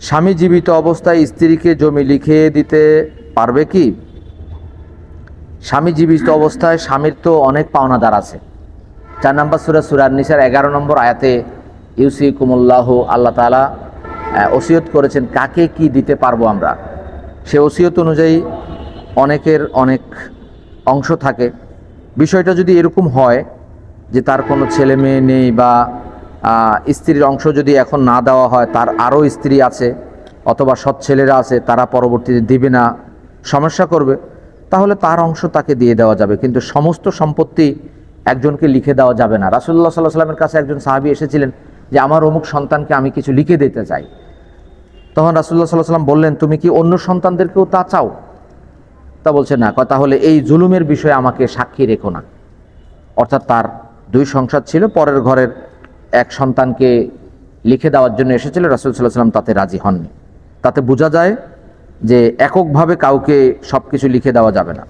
স্বামী জীবিত অবস্থায় স্ত্রীকে জমি লিখে দিতে পারবে কি? স্বামী জীবিত অবস্থায় স্বামীর তো অনেক পাওনাদার আছে। 4 নম্বর সূরা সূরা নিসার 11 নম্বর আয়াতে ইউসিকুমুল্লাহ, আল্লাহ তাআলা ওসিয়ত করেছেন কাকে কি দিতে পারবো আমরা। সে ওসিয়ত অনুযায়ী অনেকের অনেক অংশ থাকে। বিষয়টা যদি এরকম হয় যে তার কোনো ছেলে মেয়ে নেই বা স্ত্রীর অংশ যদি এখন না দেওয়া হয়, তার আরও স্ত্রী আছে অথবা সৎ ছেলেরা আছে, তারা পরবর্তীতে দিবে না, সমস্যা করবে, তাহলে তার অংশ তাকে দিয়ে দেওয়া যাবে। কিন্তু সমস্ত সম্পত্তি একজনকে লিখে দেওয়া যাবে না। রাসূলুল্লাহ সাল্লাল্লাহু আলাইহি ওয়াসাল্লামের কাছে একজন সাহাবী এসেছিলেন যে আমার অমুক সন্তানকে আমি কিছু লিখে দিতে চাই। তখন রাসূলুল্লাহ সাল্লাল্লাহু আলাইহি ওয়াসাল্লাম বললেন, তুমি কি অন্য সন্তানদেরকেও তা চাও? তা বলছে না। তাহলে এই জুলুমের বিষয়ে আমাকে সাক্ষী রেখো না। অর্থাৎ তার 2 সংসার ছিল, পরের ঘরের এক সন্তানকে লিখে দেওয়ার জন্য এসেছিল, রাসূল সাল্লাল্লাহু আলাইহি ওয়াসাল্লাম তাতে রাজি হননি। তাতে বোঝা যায় যে এককভাবে কাউকে সব কিছু লিখে দেওয়া যাবে না।